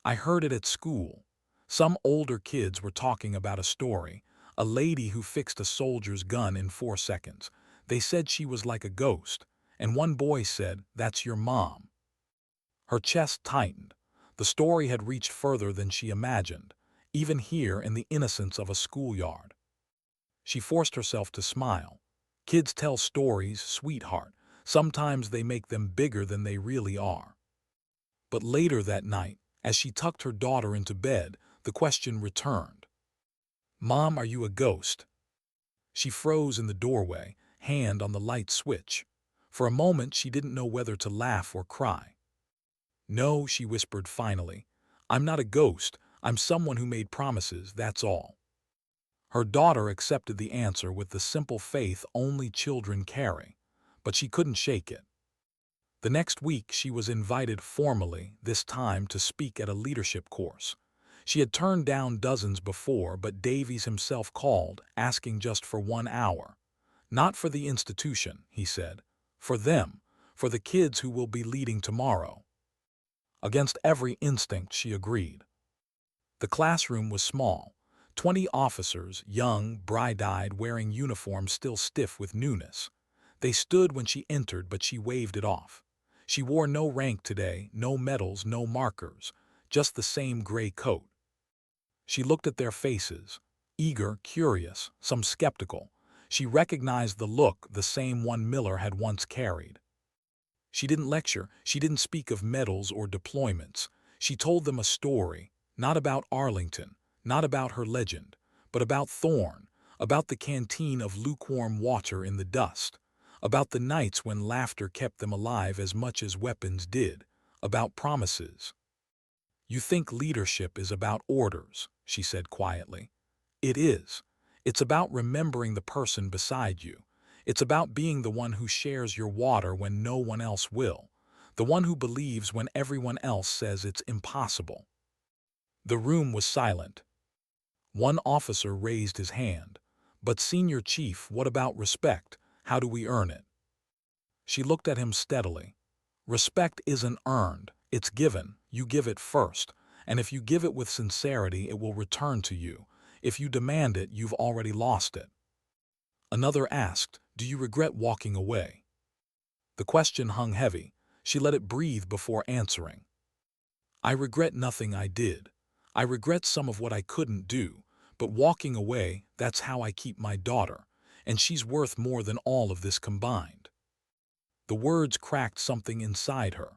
I heard it at school. Some older kids were talking about a story, a lady who fixed a soldier's gun in 4 seconds. They said she was like a ghost, and one boy said, that's your mom. Her chest tightened. The story had reached further than she imagined, even here in the innocence of a schoolyard. She forced herself to smile. Kids tell stories, sweetheart. Sometimes they make them bigger than they really are. But later that night, as she tucked her daughter into bed, the question returned. Mom, are you a ghost? She froze in the doorway, hand on the light switch. For a moment she didn't know whether to laugh or cry. No, she whispered finally. I'm not a ghost. I'm someone who made promises, that's all. Her daughter accepted the answer with the simple faith only children carry, but she couldn't shake it. The next week she was invited formally, this time to speak at a leadership course. She had turned down dozens before, but Davies himself called, asking just for 1 hour. Not for the institution, he said. For them, for the kids who will be leading tomorrow. Against every instinct, she agreed. The classroom was small. 20 officers, young, bright-eyed, wearing uniforms still stiff with newness. They stood when she entered, but she waved it off. She wore no rank today, no medals, no markers, just the same gray coat. She looked at their faces, eager, curious, some skeptical. She recognized the look, the same one Miller had once carried. She didn't lecture, she didn't speak of medals or deployments. She told them a story, not about Arlington, not about her legend, but about Thorn, about the canteen of lukewarm water in the dust, about the nights when laughter kept them alive as much as weapons did, about promises. You think leadership is about orders, she said quietly. It is. It's about remembering the person beside you. It's about being the one who shares your water when no one else will, the one who believes when everyone else says it's impossible. The room was silent. One officer raised his hand. But Senior Chief, what about respect? How do we earn it? She looked at him steadily. Respect isn't earned, it's given. You give it first, and if you give it with sincerity, it will return to you. If you demand it, you've already lost it. Another asked, do you regret walking away? The question hung heavy. She let it breathe before answering. I regret nothing I did. I regret some of what I couldn't do, but walking away, that's how I keep my daughter, and she's worth more than all of this combined. The words cracked something inside her.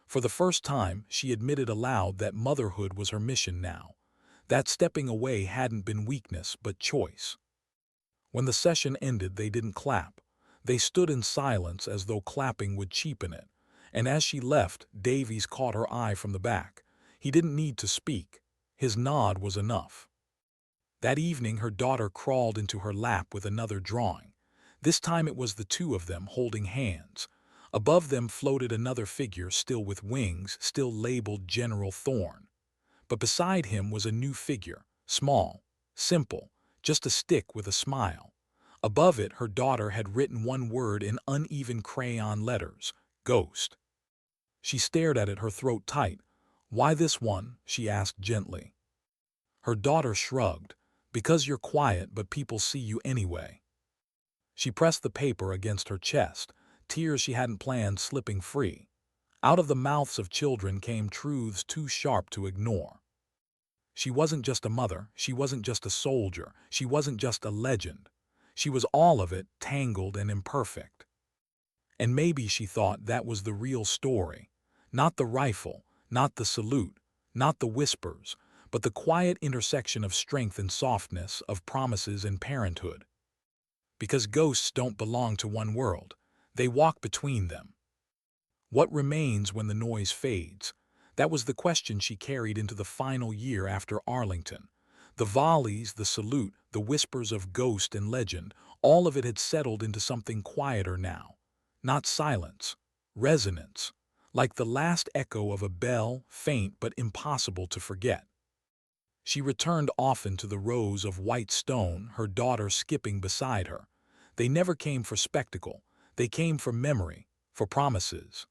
For the first time, she admitted aloud that motherhood was her mission now, that stepping away hadn't been weakness but choice. When the session ended, they didn't clap. They stood in silence as though clapping would cheapen it, and as she left, Davies caught her eye from the back. He didn't need to speak. His nod was enough. That evening, her daughter crawled into her lap with another drawing. This time it was the two of them holding hands. Above them floated another figure, still with wings, still labeled General Thorn. But beside him was a new figure, small, simple, just a stick with a smile. Above it, her daughter had written one word in uneven crayon letters, Ghost. She stared at it, her throat tight. Why this one? She asked gently. Her daughter shrugged. Because you're quiet, but people see you anyway. She pressed the paper against her chest, tears she hadn't planned slipping free. Out of the mouths of children came truths too sharp to ignore. She wasn't just a mother, she wasn't just a soldier, she wasn't just a legend. She was all of it, tangled and imperfect. And maybe, she thought, that was the real story. Not the rifle, not the salute, not the whispers, but the quiet intersection of strength and softness, of promises and parenthood. Because ghosts don't belong to one world, they walk between them. What remains when the noise fades? That was the question she carried into the final year after Arlington. The volleys, the salute, the whispers of ghost and legend, all of it had settled into something quieter now. Not silence, resonance, like the last echo of a bell, faint but impossible to forget. She returned often to the rows of white stone, her daughter skipping beside her. They never came for spectacle, they came for memory, for promises.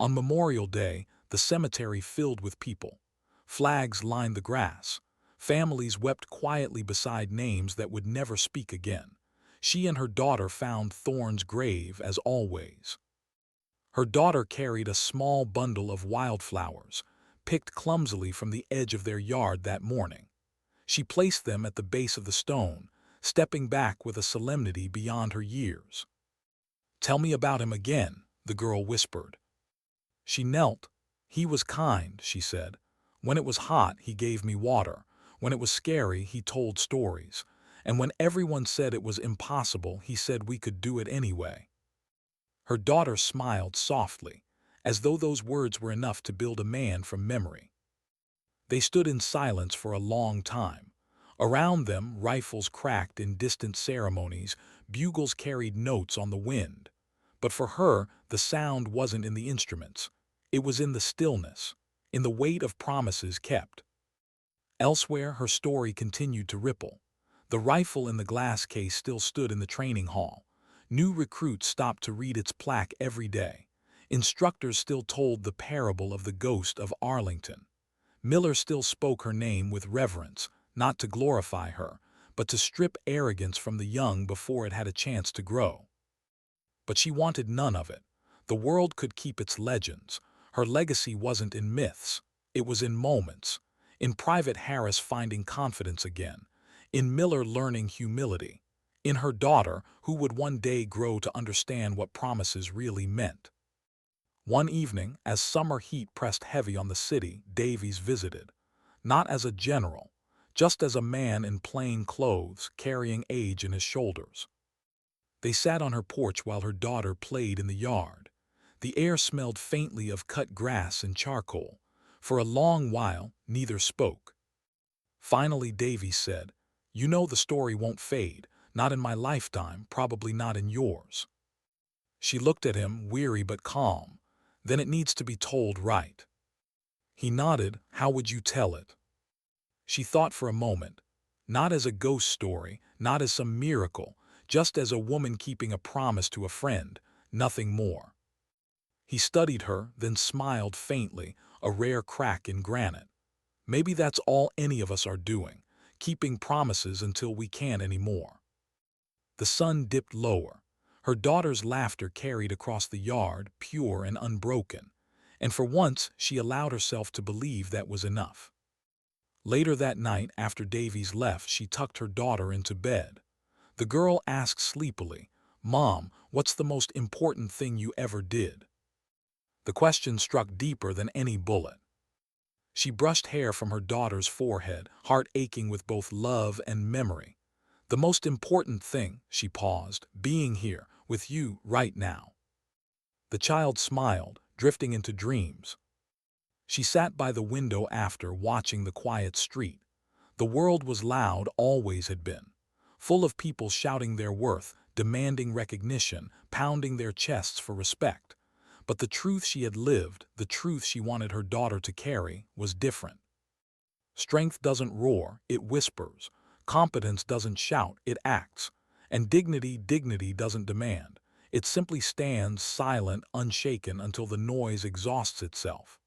On Memorial Day, the cemetery filled with people. Flags lined the grass. Families wept quietly beside names that would never speak again. She and her daughter found Thorn's grave, as always. Her daughter carried a small bundle of wildflowers, picked clumsily from the edge of their yard that morning. She placed them at the base of the stone, stepping back with a solemnity beyond her years. "Tell me about him again," the girl whispered. She knelt. "He was kind," she said. "When it was hot, he gave me water. When it was scary, he told stories. And when everyone said it was impossible, he said we could do it anyway." Her daughter smiled softly, as though those words were enough to build a man from memory. They stood in silence for a long time. Around them, rifles cracked in distant ceremonies, bugles carried notes on the wind. But for her, the sound wasn't in the instruments. It was in the stillness, in the weight of promises kept. Elsewhere, her story continued to ripple. The rifle in the glass case still stood in the training hall. New recruits stopped to read its plaque every day. Instructors still told the parable of the ghost of Arlington. Miller still spoke her name with reverence, not to glorify her, but to strip arrogance from the young before it had a chance to grow. But she wanted none of it. The world could keep its legends. Her legacy wasn't in myths. It was in moments. In Private Harris finding confidence again. In Miller learning humility. In her daughter, who would one day grow to understand what promises really meant. One evening, as summer heat pressed heavy on the city, Davies visited. Not as a general, just as a man in plain clothes, carrying age in his shoulders. They sat on her porch while her daughter played in the yard. The air smelled faintly of cut grass and charcoal. For a long while, neither spoke. Finally, Davies said, "You know the story won't fade, not in my lifetime, probably not in yours." She looked at him, weary but calm. "Then it needs to be told right." He nodded. "How would you tell it?" She thought for a moment. Not as a ghost story, not as some miracle, just as a woman keeping a promise to a friend, nothing more. He studied her, then smiled faintly, a rare crack in granite. "Maybe that's all any of us are doing, keeping promises until we can't anymore." The sun dipped lower. Her daughter's laughter carried across the yard, pure and unbroken. And for once, she allowed herself to believe that was enough. Later that night, after Davies left, she tucked her daughter into bed. The girl asked sleepily, "Mom, what's the most important thing you ever did?" The question struck deeper than any bullet. She brushed hair from her daughter's forehead, heart aching with both love and memory. "The most important thing," she paused, "being here, with you, right now." The child smiled, drifting into dreams. She sat by the window after, watching the quiet street. The world was loud, always had been. Full of people shouting their worth, demanding recognition, pounding their chests for respect. But the truth she had lived, the truth she wanted her daughter to carry, was different. Strength doesn't roar, it whispers. Competence doesn't shout, it acts. And dignity doesn't demand. It simply stands silent, unshaken, until the noise exhausts itself.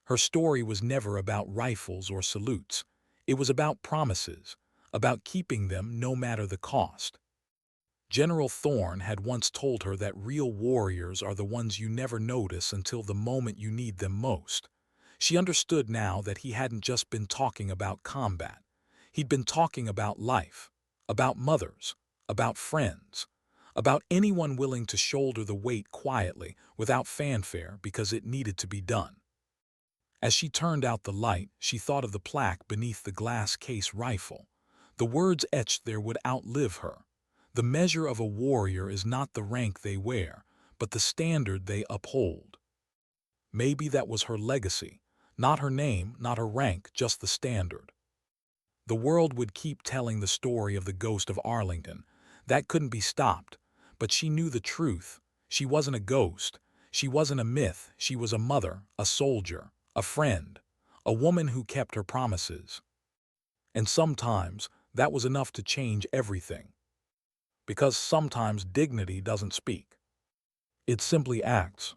Her story was never about rifles or salutes. It was about promises, about keeping them no matter the cost. General Thorne had once told her that real warriors are the ones you never notice until the moment you need them most. She understood now that he hadn't just been talking about combat. He'd been talking about life, about mothers, about friends, about anyone willing to shoulder the weight quietly, without fanfare, because it needed to be done. As she turned out the light, she thought of the plaque beneath the glass case rifle. The words etched there would outlive her. The measure of a warrior is not the rank they wear, but the standard they uphold. Maybe that was her legacy. Not her name, not her rank, just the standard. The world would keep telling the story of the ghost of Arlington. That couldn't be stopped. But she knew the truth. She wasn't a ghost. She wasn't a myth. She was a mother, a soldier, a friend, a woman who kept her promises. And sometimes that was enough to change everything. Because sometimes dignity doesn't speak. It simply acts.